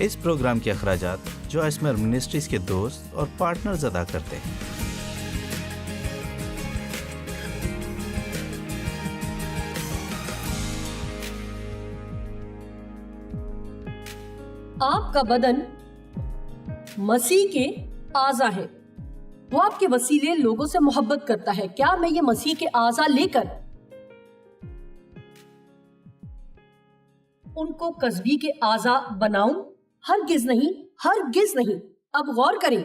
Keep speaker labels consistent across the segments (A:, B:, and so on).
A: اس programme کے اخراجات جو اسمر منسٹریز کے دوست اور پارٹنرز ادا کرتے ہیں۔
B: آپ کا بدن مسیح کے اعضاء ہے، وہ آپ کے وسیلے لوگوں سے محبت کرتا ہے۔ کیا میں یہ مسیح کے اعضاء لے کر ان کو قصبی کے اعضاء بناؤں؟ ہرگز نہیں، ہرگز نہیں۔ اب غور کریں،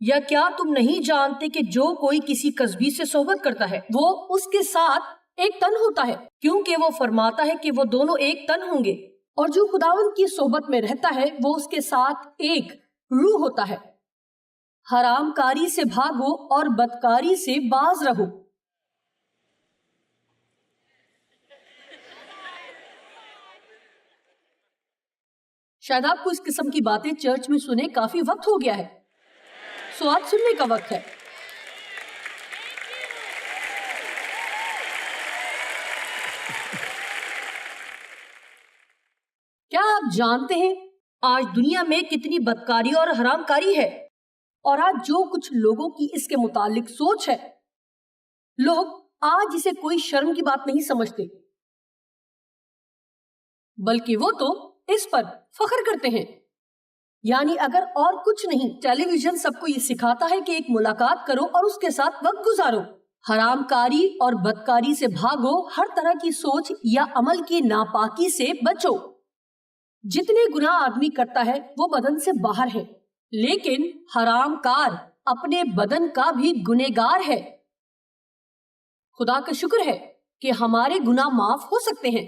B: یا کیا تم نہیں جانتے کہ جو کوئی کسی قصبی سے صحبت کرتا ہے وہ اس کے ساتھ ایک تن ہوتا ہے، کیونکہ وہ فرماتا ہے کہ وہ دونوں ایک تن ہوں گے۔ اور جو خداوند کی صحبت میں رہتا ہے وہ اس کے ساتھ ایک روح ہوتا ہے۔ حرام کاری سے بھاگو اور بدکاری سے باز رہو۔ شاید آپ کو اس قسم کی باتیں چرچ میں سنے کافی وقت ہو گیا ہے، سو آج سننے کا وقت ہے۔ کیا آپ جانتے ہیں آج دنیا میں کتنی بدکاری اور حرام کاری ہے؟ اور آج جو کچھ لوگوں کی اس کے متعلق سوچ ہے، لوگ آج اسے کوئی شرم کی بات نہیں سمجھتے، بلکہ وہ تو اس پر فخر کرتے ہیں۔ یعنی اگر اور کچھ نہیں، ٹیلی ویژن سب کو یہ سکھاتا ہے کہ ایک ملاقات کرو اور اس کے ساتھ وقت گزارو۔ حرام کاری اور بدکاری سے بھاگو، ہر طرح کی سوچ یا عمل کی ناپاکی سے بچو۔ جتنے گناہ آدمی کرتا ہے وہ بدن سے باہر ہے، لیکن حرام کار اپنے بدن کا بھی گنہگار ہے۔ خدا کا شکر ہے کہ ہمارے گناہ معاف ہو سکتے ہیں۔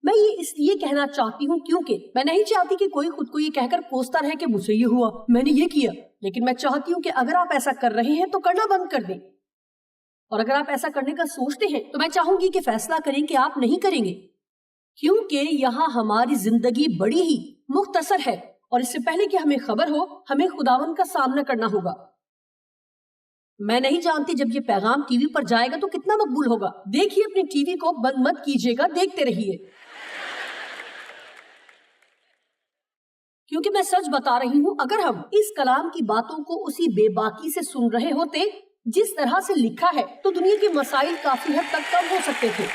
B: میں یہ اس لیے کہنا چاہتی ہوں کیونکہ میں نہیں چاہتی کہ کوئی خود کو یہ کہہ کر کوستا رہے کہ مجھ سے یہ ہوا، میں نے یہ کیا، لیکن میں چاہتی ہوں کہ اگر آپ ایسا کر رہے ہیں تو کرنا بند کر دیں، اور اگر آپ ایسا کرنے کا سوچتے ہیں تو میں چاہوں گی کہ فیصلہ کریں کہ آپ نہیں کریں گے، کیونکہ یہاں ہماری زندگی بڑی ہی مختصر ہے، اور اس سے پہلے کہ ہمیں خبر ہو ہمیں خداوند کا سامنا کرنا ہوگا۔ میں نہیں جانتی جب یہ پیغام ٹی وی پر جائے گا تو کتنا مقبول ہوگا۔ دیکھیے اپنے ٹی وی کو بند مت کیجیے گا، دیکھتے رہیے، کیونکہ میں سچ بتا رہی ہوں اگر ہم اس کلام کی باتوں کو اسی بے باکی سے سن رہے ہوتے جس طرح سے لکھا ہے تو دنیا کے مسائل کافی حد تک کم ہو سکتے تھے۔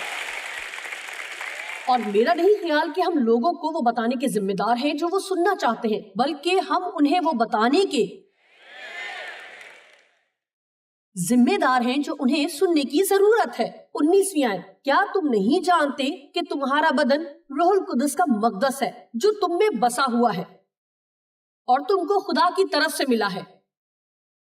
B: اور میرا نہیں خیال کہ ہم لوگوں کو وہ بتانے کے ذمہ دار ہیں جو وہ سننا چاہتے ہیں، بلکہ ہم انہیں وہ بتانے کے ذمہ دار ہیں جو انہیں سننے کی ضرورت ہے۔ 19ویں آیت، کیا تم نہیں جانتے کہ تمہارا بدن روح القدس کا مقدس ہے جو تم میں بسا ہوا ہے اور تم کو خدا کی طرف سے ملا ہے،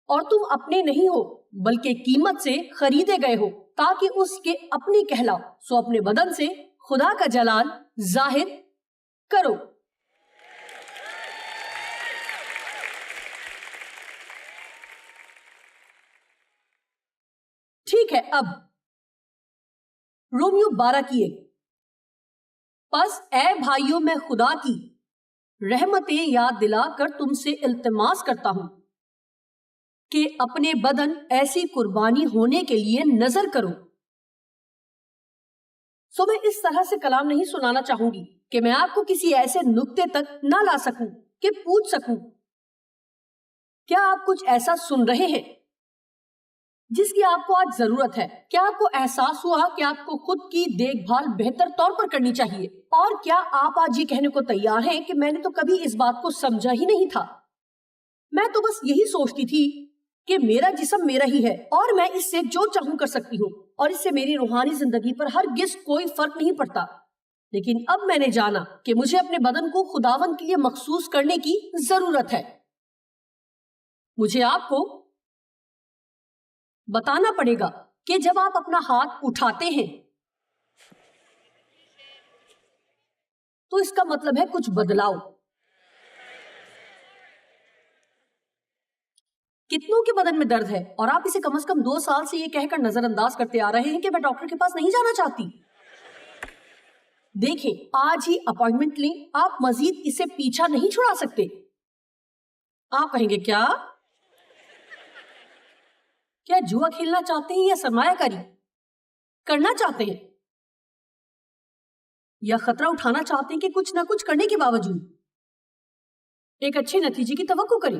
B: اور تم اپنے نہیں ہو بلکہ قیمت سے خریدے گئے ہو تاکہ اس کے اپنے کہلاؤ، سو اپنے بدن سے خدا کا جلال ظاہر کرو۔ ٹھیک ہے، اب رومیو 12 کی 1، پس اے بھائیوں میں خدا کی رحمتیں یاد دلا کر تم سے التماس کرتا ہوں کہ اپنے بدن ایسی قربانی ہونے کے لیے نظر کرو۔ سو میں اس طرح سے کلام نہیں سنانا چاہوں گی کہ میں آپ کو کسی ایسے نقطے تک نہ لا سکوں کہ پوچھ سکوں کیا آپ کچھ ایسا سن رہے ہیں جس کی آپ کو آج ضرورت ہے؟ کیا آپ کو احساس ہوا کہ آپ کو خود کی دیکھ بھال بہتر طور پر کرنی چاہیے؟ اور کیا آپ آج یہ کہنے کو تیار ہیں کہ میں نے تو کبھی اس بات کو سمجھا ہی نہیں تھا، میں تو بس یہی سوچتی تھی کہ میرا جسم میرا ہی ہے اور میں اس سے جو چاہوں کر سکتی ہوں اور اس سے میری روحانی زندگی پر ہرگز کوئی فرق نہیں پڑتا، لیکن اب میں نے جانا کہ مجھے اپنے بدن کو خداوند کے لیے مخصوص کرنے کی ضرورت ہے۔ مجھے آپ کو بتانا پڑے گا کہ جب آپ اپنا ہاتھ اٹھاتے ہیں تو اس کا مطلب ہے کچھ بدلاؤ۔ کتنوں کے بدن میں درد ہے اور آپ اسے کم از کم 2 سال سے یہ کہہ کر نظر انداز کرتے آ رہے ہیں کہ میں ڈاکٹر کے پاس نہیں جانا چاہتی۔ دیکھیں، آج ہی اپوائنٹمنٹ لیں، آپ مزید اسے پیچھا نہیں چھڑا سکتے۔ آپ کہیں گے کیا جوا کھیلنا چاہتے ہیں یا سرمایہ کاری کرنا چاہتے ہیں؟ یا خطرہ اٹھانا چاہتے ہیں کہ کچھ نہ کچھ کرنے کے باوجود ایک اچھے نتیجے کی توقع کریں،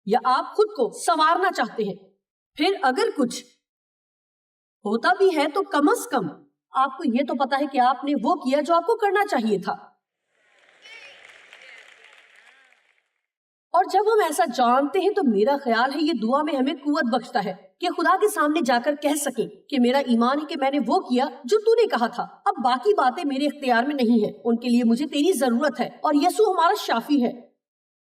B: یا آپ خود کو سنوارنا چاہتے ہیں، پھر اگر کچھ ہوتا بھی ہے تو کم از کم آپ کو یہ تو پتا ہے کہ آپ نے وہ کیا جو آپ کو کرنا چاہیے تھا۔ اور جب ہم ایسا جانتے ہیں تو میرا خیال ہے یہ دعا میں ہمیں قوت بخشتا ہے کہ خدا کے سامنے جا کر کہہ سکیں کہ میرا ایمان ہے کہ میں نے وہ کیا جو تو نے کہا تھا، اب باقی باتیں میرے اختیار میں نہیں ہیں، ان کے لیے مجھے تیری ضرورت ہے، اور یسوع ہمارا شافی ہے۔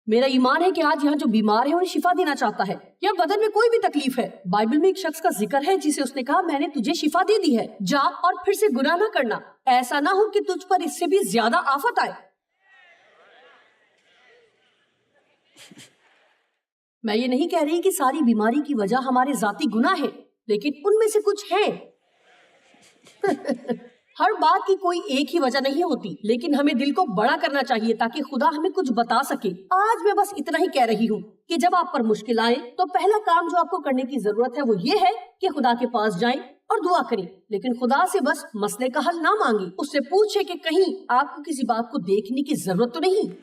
B: میرا ایمان ہے کہ آج یہاں جو بیمار ہے انہیں شفا دینا چاہتا ہے، یا بدن میں کوئی بھی تکلیف ہے۔ بائبل میں ایک شخص کا ذکر ہے جسے اس نے کہا میں نے تجھے شفا دے دی ہے، جا اور پھر سے گناہ نہ کرنا، ایسا نہ ہو کہ تجھ پر اس سے بھی زیادہ آفت آئے۔ میں یہ نہیں کہہ رہی کہ ساری بیماری کی وجہ ہمارے ذاتی گناہ ہے، لیکن ان میں سے کچھ ہیں۔ ہر بات کی کوئی ایک ہی وجہ نہیں ہوتی، لیکن ہمیں دل کو بڑا کرنا چاہیے تاکہ خدا ہمیں کچھ بتا سکے۔ آج میں بس اتنا ہی کہہ رہی ہوں کہ جب آپ پر مشکل آئے تو پہلا کام جو آپ کو کرنے کی ضرورت ہے وہ یہ ہے کہ خدا کے پاس جائیں اور دعا کریں، لیکن خدا سے بس مسئلے کا حل نہ مانگیں، اس سے پوچھیں کہ کہیں آپ کو کسی بات کو دیکھنے کی ضرورت تو نہیں۔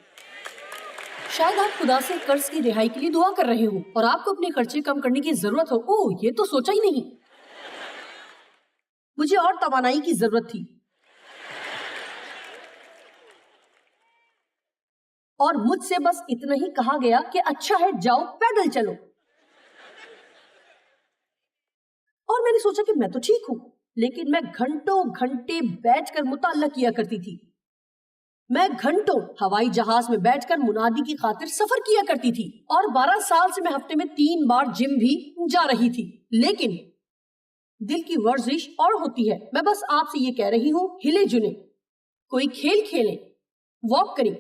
B: شاید آپ خدا سے قرض کی رہائی کے لیے دعا کر رہے ہوں اور آپ کو اپنے خرچے کم کرنے کی ضرورت ہو۔ اوہ، یہ تو سوچا ہی نہیں، مجھے اور توانائی کی ضرورت تھی، اور مجھ سے بس اتنا ہی کہا گیا کہ اچھا ہے جاؤ پیدل چلو، اور میں نے سوچا کہ میں تو ٹھیک ہوں، لیکن میں گھنٹوں گھنٹے بیٹھ کر مطالعہ کیا کرتی تھی، میں گھنٹوں ہوائی جہاز میں بیٹھ کر منادی کی خاطر سفر کیا کرتی تھی، اور 12 سال سے میں ہفتے میں 3 بار جم بھی جا رہی تھی، لیکن دل کی ورزش اور ہوتی ہے۔ میں بس آپ سے یہ کہہ رہی ہوں، ہلے جلیں، کوئی کھیل کھیلیں، واک کریں،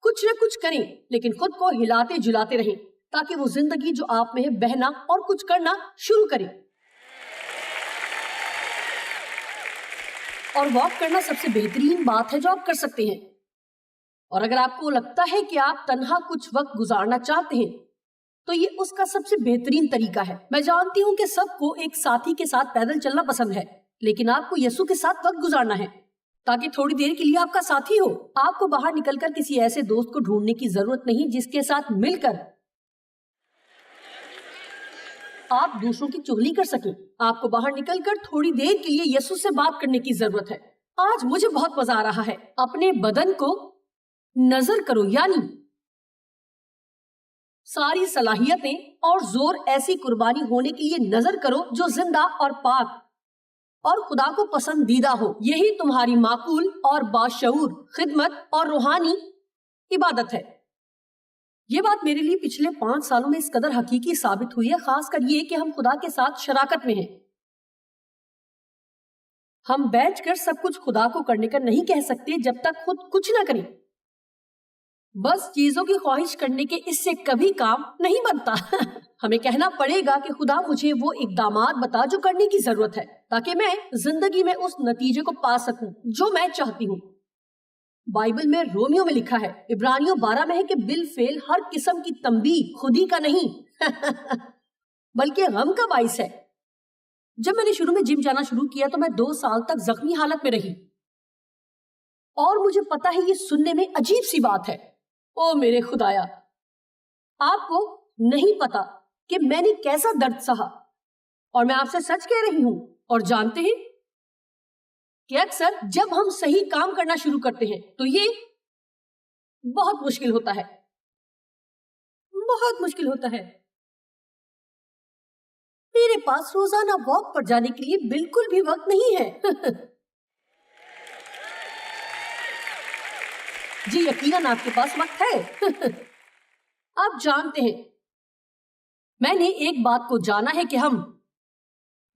B: کچھ نہ کچھ کریں، لیکن خود کو ہلاتے جلاتے رہیں تاکہ وہ زندگی جو آپ میں ہے بہنا اور کچھ کرنا شروع کریں۔ اور واک کرنا سب سے بہترین بات ہے جو آپ کر سکتے ہیں، اور اگر آپ کو لگتا ہے کہ آپ تنہا کچھ وقت گزارنا چاہتے ہیں تو یہ اس کا سب سے بہترین طریقہ ہے۔ میں جانتی ہوں کہ سب کو ایک ساتھی کے ساتھ پیدل چلنا پسند ہے، لیکن آپ کو یسوع کے ساتھ وقت گزارنا ہے تاکہ تھوڑی دیر کے لیے آپ کا ساتھی ہو۔ آپ کو باہر نکل کر کسی ایسے دوست کو ڈھونڈنے کی ضرورت نہیں جس کے ساتھ مل کر آپ دوسروں کی چغلی کر سکیں۔ آپ کو باہر نکل کر تھوڑی دیر کے لیے یسوع سے بات کرنے کی ضرورت ہے۔ آج مجھے بہت مزہ آ رہا ہے۔ اپنے بدن کو نظر کرو، یعنی ساری صلاحیتیں اور زور ایسی قربانی ہونے کے لیے نظر کرو جو زندہ اور پاک اور خدا کو پسندیدہ ہو۔ یہی تمہاری معقول اور باشعور خدمت اور روحانی عبادت ہے۔ یہ بات میرے لیے پچھلے 5 سالوں میں اس قدر حقیقی ثابت ہوئی ہے، خاص کر یہ کہ ہم خدا کے ساتھ شراکت میں ہیں۔ ہم بیٹھ کر سب کچھ خدا کو کرنے کا نہیں کہہ سکتے جب تک خود کچھ نہ کریں۔ بس چیزوں کی خواہش کرنے کے اس سے کبھی کام نہیں بنتا۔ ہمیں کہنا پڑے گا کہ خدا مجھے وہ اقدامات بتا جو کرنے کی ضرورت ہے تاکہ میں زندگی میں اس نتیجے کو پا سکوں جو میں چاہتی ہوں۔ بائبل میں رومیو میں لکھا ہے، عبرانیوں 12 میں ہے کہ بالفعل ہر قسم کی تنبیہ خودی کا نہیں بلکہ غم کا باعث ہے۔ جب میں نے شروع میں جم جانا شروع کیا تو میں 2 سال تک زخمی حالت میں رہی، اور مجھے پتا ہے یہ سننے میں عجیب سی بات ہے، او میرے خدایا، آپ کو نہیں پتا کہ میں نے کیسا درد سہا، اور میں آپ سے سچ کہہ رہی ہوں۔ اور جانتے ہیں کہ اکثر جب ہم صحیح کام کرنا شروع کرتے ہیں تو یہ بہت مشکل ہوتا ہے، بہت مشکل ہوتا ہے۔ میرے پاس روزانہ واک پر جانے کے لیے بالکل بھی وقت نہیں ہے۔ جی یقیناً آپ کے پاس وقت ہے۔ آپ جانتے ہیں، میں نے ایک بات کو جانا ہے کہ ہم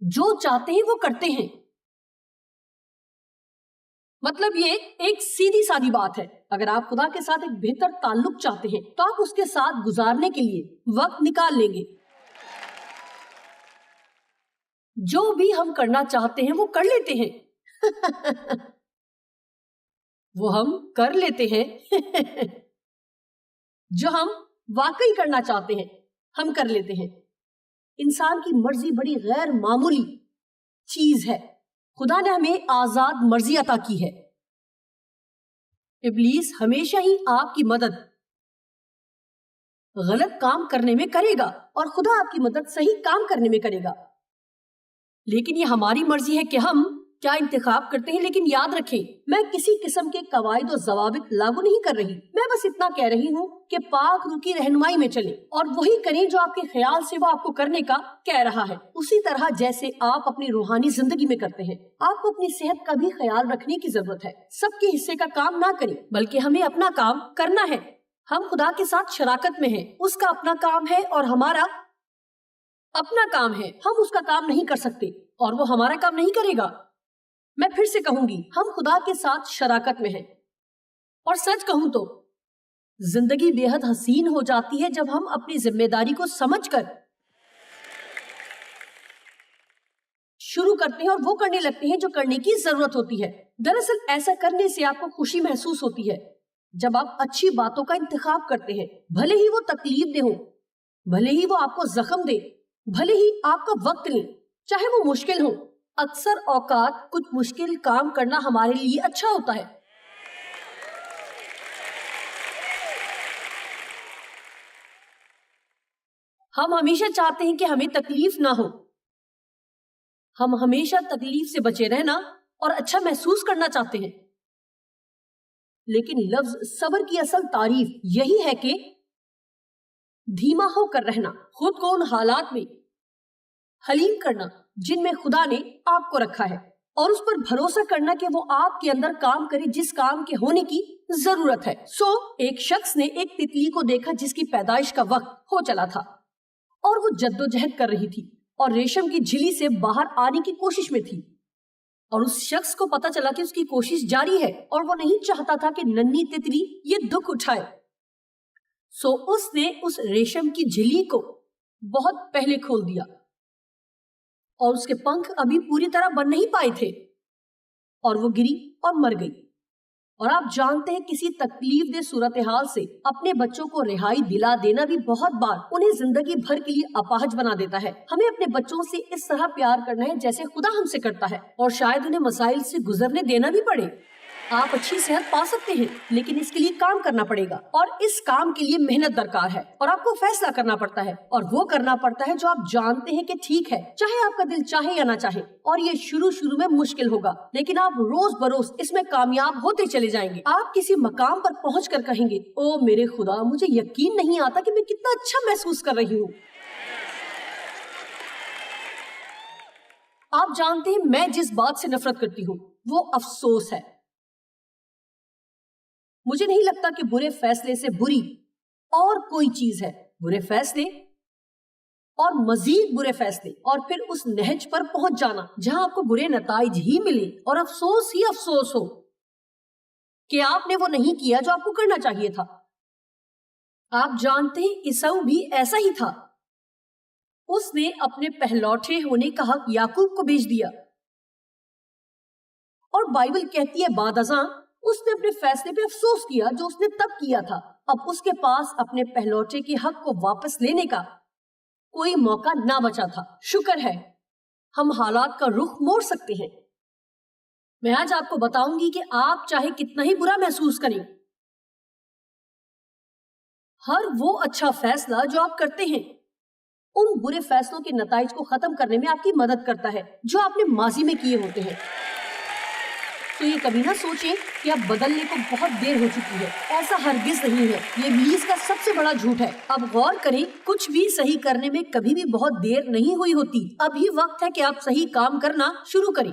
B: جو چاہتے ہیں وہ کرتے ہیں۔ مطلب یہ ایک سیدھی سادی بات ہے، اگر آپ خدا کے ساتھ ایک بہتر تعلق چاہتے ہیں تو آپ اس کے ساتھ گزارنے کے لیے وقت نکال لیں گے۔ جو بھی ہم کرنا چاہتے ہیں وہ کر لیتے ہیں۔ وہ ہم کر لیتے ہیں۔ جو ہم واقعی کرنا چاہتے ہیں ہم کر لیتے ہیں۔ انسان کی مرضی بڑی غیر معمولی چیز ہے۔ خدا نے ہمیں آزاد مرضی عطا کی ہے۔ ابلیس ہمیشہ ہی آپ کی مدد غلط کام کرنے میں کرے گا اور خدا آپ کی مدد صحیح کام کرنے میں کرے گا. لیکن یہ ہماری مرضی ہے کہ ہم کیا انتخاب کرتے ہیں. لیکن یاد رکھیں میں کسی قسم کے قواعد و ضوابط لاگو نہیں کر رہی. میں بس اتنا کہہ رہی ہوں کہ پاک روح کی رہنمائی میں چلیں اور وہی کریں جو آپ کے خیال سے وہ آپ کو کرنے کا کہہ رہا ہے، اسی طرح جیسے آپ اپنی روحانی زندگی میں کرتے ہیں. آپ کو اپنی صحت کا بھی خیال رکھنے کی ضرورت ہے. سب کے حصے کا کام نہ کریں بلکہ ہمیں اپنا کام کرنا ہے. ہم خدا کے ساتھ شراکت میں ہیں. اس کا اپنا کام ہے اور ہمارا اپنا کام ہے. ہم اس کا کام نہیں کر سکتے اور وہ ہمارا کام نہیں کرے گا. میں پھر سے کہوں گی، ہم خدا کے ساتھ شراکت میں ہیں. اور سچ کہوں تو زندگی بے حد حسین ہو جاتی ہے جب ہم اپنی ذمہ داری کو سمجھ کر شروع کرتے ہیں اور وہ کرنے لگتے ہیں جو کرنے کی ضرورت ہوتی ہے. دراصل ایسا کرنے سے آپ کو خوشی محسوس ہوتی ہے جب آپ اچھی باتوں کا انتخاب کرتے ہیں، بھلے ہی وہ تکلیف دہ ہو، بھلے ہی وہ آپ کو زخم دے، بھلے ہی آپ کا وقت لیں، چاہے وہ مشکل ہو. اکثر اوقات کچھ مشکل کام کرنا ہمارے لیے اچھا ہوتا ہے. ہم ہمیشہ چاہتے ہیں کہ ہمیں تکلیف نہ ہو. ہم ہمیشہ تکلیف سے بچے رہنا اور اچھا محسوس کرنا چاہتے ہیں. لیکن لفظ صبر کی اصل تعریف یہی ہے کہ دھیما ہو کر رہنا، خود کو ان حالات میں حلیم کرنا جن میں خدا نے آپ کو رکھا ہے اور اس پر بھروسہ کرنا کہ وہ آپ کے اندر کام کرے جس کام کے ہونے کی ضرورت ہے. ایک شخص نے ایک تتلی کو دیکھا جس کی پیدائش کا وقت ہو چلا تھا اور وہ جدوجہد کر رہی تھی اور ریشم کی جھلی سے باہر آنے کی کوشش میں تھی. اور اس شخص کو پتا چلا کہ اس کی کوشش جاری ہے اور وہ نہیں چاہتا تھا کہ ننھی تتلی یہ دکھ اٹھائے. اس نے اس ریشم کی جھلی کو بہت پہلے کھول دیا اور اس کے پنکھ ابھی پوری طرح بن نہیں پائے تھے اور وہ گری اور مر گئی. اور آپ جانتے ہیں کسی تکلیف دہ صورتحال سے اپنے بچوں کو رہائی دلا دینا بھی بہت بار انہیں زندگی بھر کے لیے اپاہج بنا دیتا ہے. ہمیں اپنے بچوں سے اس طرح پیار کرنا ہے جیسے خدا ہم سے کرتا ہے اور شاید انہیں مسائل سے گزرنے دینا بھی پڑے. آپ اچھی صحت پا سکتے ہیں لیکن اس کے لیے کام کرنا پڑے گا اور اس کام کے لیے محنت درکار ہے اور آپ کو فیصلہ کرنا پڑتا ہے اور وہ کرنا پڑتا ہے جو آپ جانتے ہیں کہ ٹھیک ہے، چاہے آپ کا دل چاہے یا نہ چاہے. اور یہ شروع میں مشکل ہوگا لیکن آپ روز بروز اس میں کامیاب ہوتے چلے جائیں گے. آپ کسی مقام پر پہنچ کر کہیں گے، او میرے خدا، مجھے یقین نہیں آتا کہ میں کتنا اچھا محسوس کر رہی ہوں. آپ جانتے ہیں میں جس بات سے نفرت کرتی ہوں وہ افسوس ہے. مجھے نہیں لگتا کہ برے فیصلے سے بری اور کوئی چیز ہے. برے فیصلے اور مزید برے فیصلے اور پھر اس نہج پر پہنچ جانا جہاں آپ کو برے نتائج ہی ملے اور افسوس ہی افسوس ہو کہ آپ نے وہ نہیں کیا جو آپ کو کرنا چاہیے تھا. آپ جانتے ہیں عیسو بھی ایسا ہی تھا. اس نے اپنے پہلوٹے ہونے کا حق یعقوب کو بیچ دیا اور بائبل کہتی ہے بعد ازاں اس نے اپنے فیصلے پہ افسوس کیا جو اس نے تب کیا تھا. اب اس کے پاس اپنے پہلوٹے کے حق کو واپس لینے کا کوئی موقع نہ بچا تھا. شکر ہے ہم حالات کا رخ موڑ سکتے ہیں. میں آج آپ کو بتاؤں گی کہ آپ چاہے کتنا ہی برا محسوس کریں، ہر وہ اچھا فیصلہ جو آپ کرتے ہیں ان برے فیصلوں کے نتائج کو ختم کرنے میں آپ کی مدد کرتا ہے جو آپ نے ماضی میں کیے ہوتے ہیں. تو یہ کبھی نہ سوچیں کہ اب بدلنے کو بہت دیر ہو چکی ہے. ایسا ہرگز نہیں ہے. یہ ابلیس کا سب سے بڑا جھوٹ ہے. اب غور کریں، کچھ بھی صحیح کرنے میں کبھی بھی بہت دیر نہیں ہوئی ہوتی. ابھی وقت ہے کہ آپ صحیح کام کرنا شروع کریں.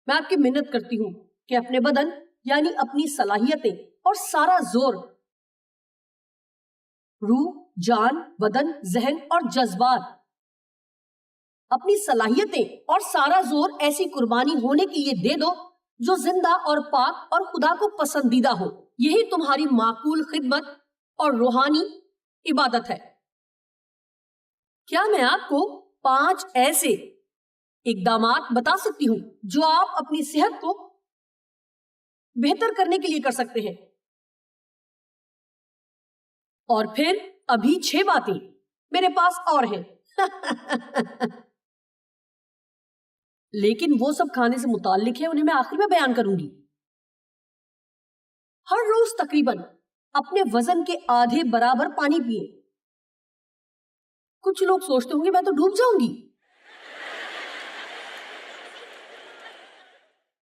B: میں آپ کی منت کرتی ہوں کہ اپنے بدن یعنی اپنی صلاحیتیں اور سارا زور، روح، جان، بدن، ذہن اور جذبات، اپنی صلاحیتیں اور سارا زور ایسی قربانی ہونے کے لیے دے دو جو زندہ اور پاک اور خدا کو پسندیدہ ہو. یہی تمہاری معقول خدمت اور روحانی عبادت ہے. کیا میں آپ کو 5 ایسے اقدامات بتا سکتی ہوں جو آپ اپنی صحت کو بہتر کرنے کے لیے کر سکتے ہیں؟ اور پھر ابھی 6 باتیں میرے پاس اور ہیں لیکن وہ سب کھانے سے متعلق ہے، انہیں میں آخر میں بیان کروں گی۔ ہر روز تقریباً اپنے وزن کے آدھے برابر پانی پیئے۔ کچھ لوگ سوچتے ہوں گے میں تو ڈوب جاؤں گی۔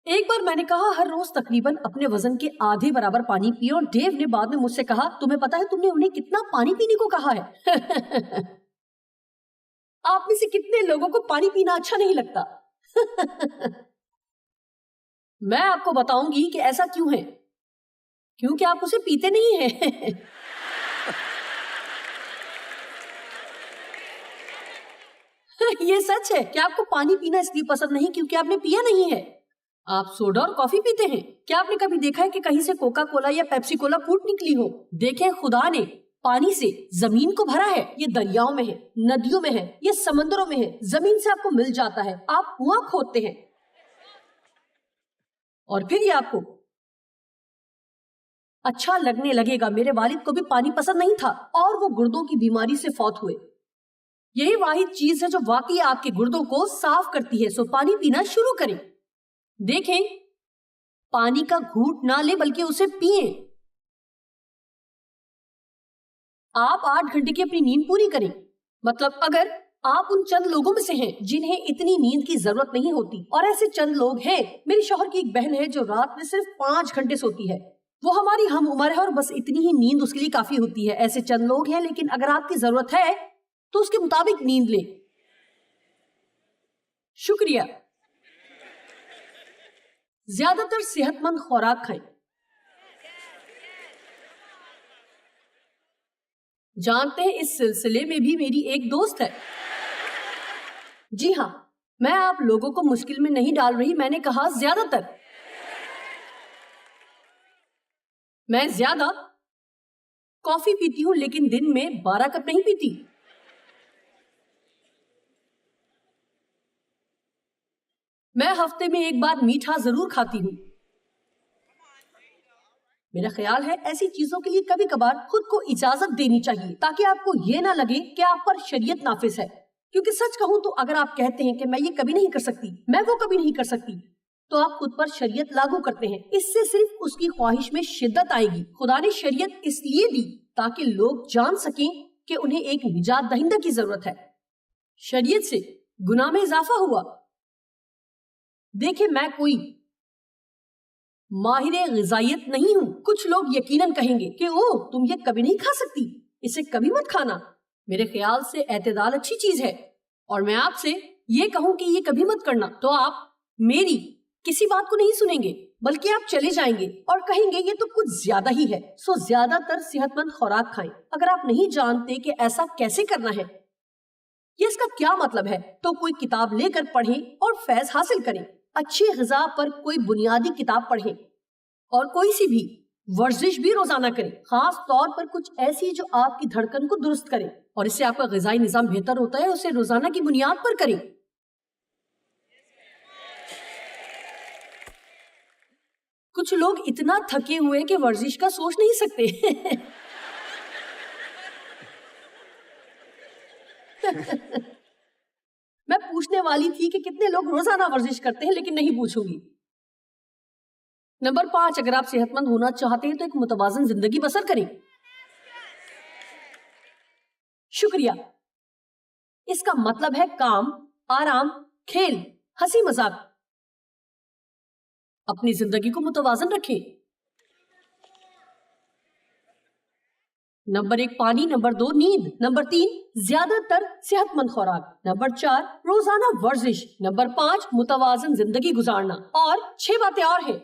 B: ایک بار میں نے کہا ہر روز تقریباً اپنے وزن کے آدھے برابر پانی پیے، اور ڈیو نے بعد میں مجھ سے کہا تمہیں پتا ہے تم نے انہیں کتنا پانی پینے کو کہا ہے؟ آپ میں سے کتنے لوگوں کو پانی پینا اچھا نہیں لگتا؟ میں آپ کو بتاؤں گی کہ ایسا کیوں ہے، کیونکہ آپ اسے پیتے نہیں ہیں۔ یہ سچ ہے کہ آپ کو پانی پینا اس لیے پسند نہیں کیونکہ آپ نے پیا نہیں ہے۔ آپ سوڈا اور کافی پیتے ہیں۔ کیا آپ نے کبھی دیکھا ہے کہ کہیں سے کوکا کولا یا پیپسی کولا پھوٹ نکلی ہو؟ دیکھیں، خدا نے پانی سے زمین کو بھرا ہے، یہ دریاؤں میں ہے، ندیوں میں ہے، یہ سمندروں میں ہے، زمین سے آپ کو مل جاتا ہے، آپ کنواں کھودتے ہیں اور پھر یہ آپ کو اچھا لگنے لگے گا۔ میرے والد کو بھی پانی پسند نہیں تھا اور وہ گردوں کی بیماری سے فوت ہوئے۔ یہی واحد چیز ہے جو واقعی آپ کے گردوں کو صاف کرتی ہے، سو پانی پینا شروع کریں۔ دیکھیں، پانی کا گھونٹ نہ لیں بلکہ اسے پئیں۔ آپ 8 گھنٹے کی اپنی نیند پوری کریں۔ مطلب اگر آپ ان چند لوگوں میں سے ہیں جنہیں اتنی نیند کی ضرورت نہیں ہوتی، اور ایسے چند لوگ ہیں، میری شوہر کی ایک بہن ہے جو رات میں صرف 5 گھنٹے سوتی ہے، وہ ہماری ہم عمر ہے اور بس اتنی ہی نیند اس کے لیے کافی ہوتی ہے۔ ایسے چند لوگ ہیں، لیکن اگر آپ کی ضرورت ہے تو اس کے مطابق نیند لیں۔ شکریہ۔ زیادہ تر صحت مند خوراک کھائیں۔ جانتے ہیں اس سلسلے میں بھی میری ایک دوست ہے۔ جی ہاں، میں آپ لوگوں کو مشکل میں نہیں ڈال رہی، میں نے کہا زیادہ تر۔ میں زیادہ کافی پیتی ہوں لیکن دن میں 12 کپ نہیں پیتی۔ میں ہفتے میں ایک بار میٹھا ضرور کھاتی ہوں۔ میرا خیال ہے ایسی چیزوں کے لیے کبھی کبھار خود کو اجازت دینی چاہیے تاکہ آپ کو یہ نہ لگے کہ آپ پر شریعت نافذ ہے۔ کیونکہ سچ کہوں تو اگر آپ کہتے ہیں کہ میں یہ کبھی نہیں کر سکتی، میں وہ کبھی نہیں کر سکتی، تو آپ خود پر شریعت لاگو کرتے ہیں۔ اس سے صرف اس کی خواہش میں شدت آئے گی۔ خدا نے شریعت اس لیے دی تاکہ لوگ جان سکیں کہ انہیں ایک نجات دہندہ کی ضرورت ہے۔ شریعت سے گناہ میں اضافہ ہوا۔ دیکھیں، میں کوئی ماہر غذائیت نہیں ہوں۔ کچھ لوگ یقیناً کہیں گے کہ اوہ تم یہ کبھی نہیں کھا سکتی، اسے کبھی مت کھانا۔ میرے خیال سے اعتدال اچھی چیز ہے، اور میں آپ سے یہ کہوں کہ یہ کبھی مت کرنا تو آپ میری کسی بات کو نہیں سنیں گے، بلکہ آپ چلے جائیں گے اور کہیں گے یہ تو کچھ زیادہ ہی ہے۔ سو زیادہ تر صحت مند خوراک کھائیں۔ اگر آپ نہیں جانتے کہ ایسا کیسے کرنا ہے، یہ اس کا کیا مطلب ہے، تو کوئی کتاب لے کر پڑھیں اور فیض حاصل کریں۔ اچھی غذا پر کوئی بنیادی کتاب پڑھیں اور کوئی سی بھی ورزش بھی روزانہ کریں، خاص طور پر کچھ ایسی جو آپ کی دھڑکن کو درست کرے، اور اس سے آپ کا غذائی نظام بہتر ہوتا ہے۔ اسے روزانہ کی بنیاد پر کریں۔ کچھ لوگ اتنا تھکے ہوئے کہ ورزش کا سوچ نہیں سکتے۔ میں پوچھنے والی تھی کہ کتنے لوگ روزانہ ورزش کرتے ہیں، لیکن نہیں پوچھوں گی۔ نمبر 5، اگر آپ صحت مند ہونا چاہتے ہیں تو ایک متوازن زندگی بسر کریں۔ شکریہ۔ اس کا مطلب ہے کام، آرام، کھیل، ہنسی مذاق۔ اپنی زندگی کو متوازن رکھیں۔ نمبر 1 پانی، نمبر 2 نیند، نمبر 3 زیادہ تر صحت مند خوراک، نمبر 4 روزانہ ورزش، نمبر 5 متوازن زندگی گزارنا، اور 6 باتیں اور ہیں۔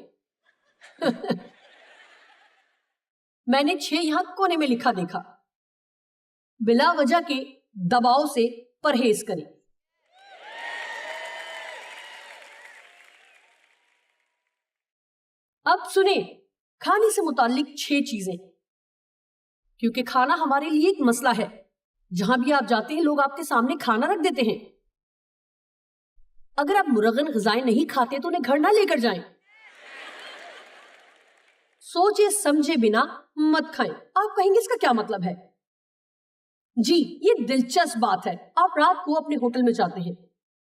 B: میں نے 6 یہاں کونے میں لکھا دیکھا۔ بلا وجہ کے دباؤ سے پرہیز کریں۔ اب سنیں، کھانے سے متعلق 6 چیزیں، کیونکہ کھانا ہمارے لیے ایک مسئلہ ہے۔ جہاں بھی آپ جاتے ہیں لوگ آپ کے سامنے کھانا رکھ دیتے ہیں۔ اگر آپ مرغن غذائیں نہیں کھاتے تو انہیں گھر نہ لے کر جائیں۔ سوچے سمجھے بنا مت کھائیں۔ آپ کہیں گے اس کا کیا مطلب ہے؟ جی یہ دلچسپ بات ہے، آپ رات کو اپنے ہوٹل میں جاتے ہیں،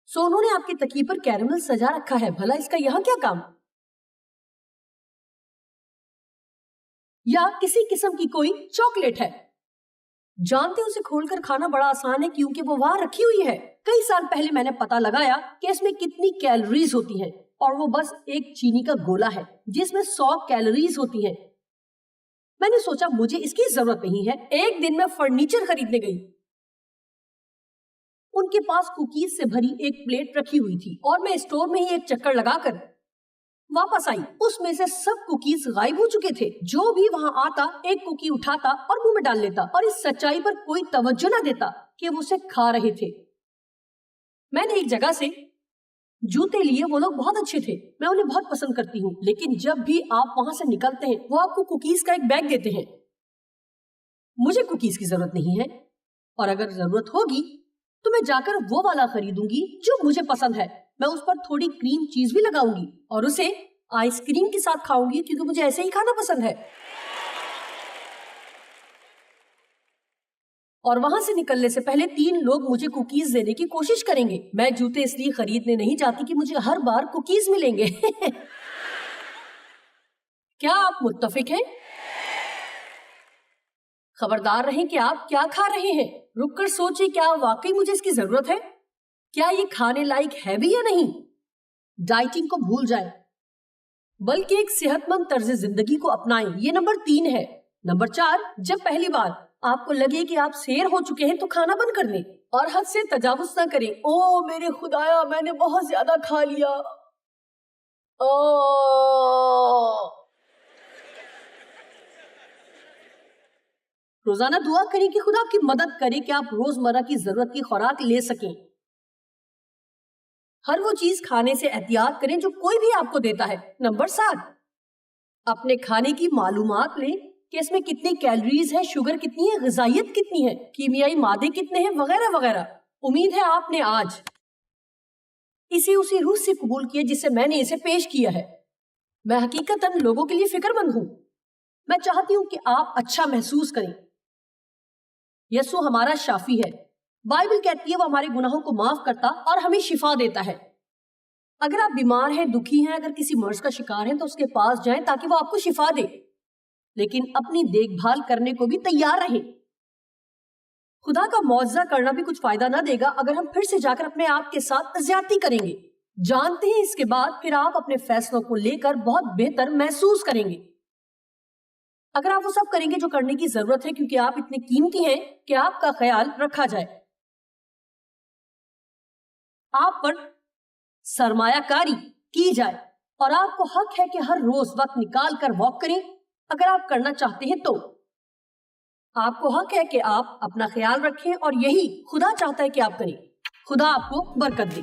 B: سو انہوں نے آپ کی تکیے پر کیرمل سجا رکھا ہے، بھلا اس کا یہاں کیا کام؟ یا کسی قسم کی کوئی چاکلیٹ ہے، جانتے اسے کھول کر کھانا بڑا آسان ہے کیونکہ وہ وہاں رکھی ہوئی ہے۔ کئی سال پہلے میں نے پتا لگایا کہ اس میں کتنی کیلوریز ہوتی ہیں، اور وہ بس ایک چینی کا گولا ہے جس میں 100 کیلوریز ہوتی ہیں۔ میں نے سوچا مجھے اس کی ضرورت نہیں ہے۔ ایک دن میں فرنیچر خریدنے گئی، ان کے پاس کوکیز سے بھری ایک پلیٹ رکھی ہوئی تھی اور میں اسٹور میں ہی ایک چکر لگا کر واپس آئی، اس میں سے سب کوکیز غائب ہو چکے تھے۔ جو بھی وہاں آتا ایک کوکی اٹھاتا اور منہ میں ڈال لیتا اور اس سچائی پر کوئی توجہ نہ دیتا کہ وہ اسے کھا رہے تھے۔ میں نے ایک جگہ سے جوتے لیے، وہ لوگ بہت اچھے تھے، میں انہیں بہت پسند کرتی ہوں، لیکن جب بھی آپ وہاں سے نکلتے ہیں وہ آپ کو کوکیز کا ایک بیگ دیتے ہیں۔ مجھے کوکیز کی ضرورت نہیں ہے، اور اگر ضرورت ہوگی تو میں جا کر وہ والا خریدوں گی جو مجھے پسند ہے۔ میں اس پر تھوڑی کریم چیز بھی لگاؤں گی اور اسے آئس کریم کے ساتھ کھاؤں گی کیونکہ مجھے ایسے ہی کھانا پسند ہے۔ اور وہاں سے نکلنے سے پہلے 3 لوگ مجھے کوکیز دینے کی کوشش کریں گے۔ میں جوتے اس لیے خریدنے نہیں جاتی کہ مجھے ہر بار کوکیز ملیں گے۔ کیا آپ متفق ہیں؟ خبردار رہیں کہ آپ کیا کھا رہے ہیں۔ رک کر سوچیں، کیا واقعی مجھے اس کی ضرورت ہے؟ کیا یہ کھانے لائق ہے بھی یا نہیں؟ ڈائٹنگ کو بھول جائیں، بلکہ ایک صحت مند طرز زندگی کو اپنائیں۔ یہ نمبر 3 ہے۔ نمبر 4، جب پہلی بار آپ کو لگے کہ آپ سیر ہو چکے ہیں تو کھانا بند کر دیں اور حد سے تجاوز نہ کریں۔ او میرے خدایا، میں نے بہت زیادہ کھا لیا۔ روزانہ دعا کریں کہ خدا آپ کی مدد کرے کہ آپ روزمرہ کی ضرورت کی خوراک لے سکیں۔ ہر وہ چیز کھانے سے احتیاط کریں جو کوئی بھی آپ کو دیتا ہے۔ نمبر 7، اپنے کھانے کی معلومات لیں کہ اس میں کتنی کیلوریز ہے، شوگر کتنی ہے، غذائیت کتنی ہے، کیمیائی مادے کتنے ہیں، وغیرہ وغیرہ۔ امید ہے آپ نے آج اسے اسی روح سے قبول کیا جس سے میں نے اسے پیش کیا ہے۔ میں حقیقتاً لوگوں کے لیے فکر مند ہوں۔ میں چاہتی ہوں کہ آپ اچھا محسوس کریں۔ یسوع ہمارا شافی ہے، بائبل کہتی ہے وہ ہمارے گناہوں کو معاف کرتا اور ہمیں شفا دیتا ہے۔ اگر آپ بیمار ہیں، دکھی ہیں، اگر کسی مرض کا شکار ہیں تو اس کے پاس جائیں تاکہ وہ آپ کو شفا دے، لیکن اپنی دیکھ بھال کرنے کو بھی تیار رہیں۔ خدا کا معجزہ کرنا بھی کچھ فائدہ نہ دے گا اگر ہم پھر سے جا کر اپنے آپ کے ساتھ زیادتی کریں گے۔ جانتے ہیں اس کے بعد پھر آپ اپنے فیصلوں کو لے کر بہت بہتر محسوس کریں گے اگر آپ وہ سب کریں گے جو کرنے کی ضرورت ہے، کیونکہ آپ اتنے قیمتی ہیں کہ آپ کا خیال رکھا جائے۔ آپ پر سرمایہ کاری کی جائے اور آپ کو حق ہے کہ ہر روز وقت نکال کر واک کریں اگر آپ کرنا چاہتے ہیں تو۔ آپ کو حق ہے کہ آپ اپنا خیال رکھیں اور یہی خدا چاہتا ہے کہ آپ کریں۔ خدا آپ کو برکت دے۔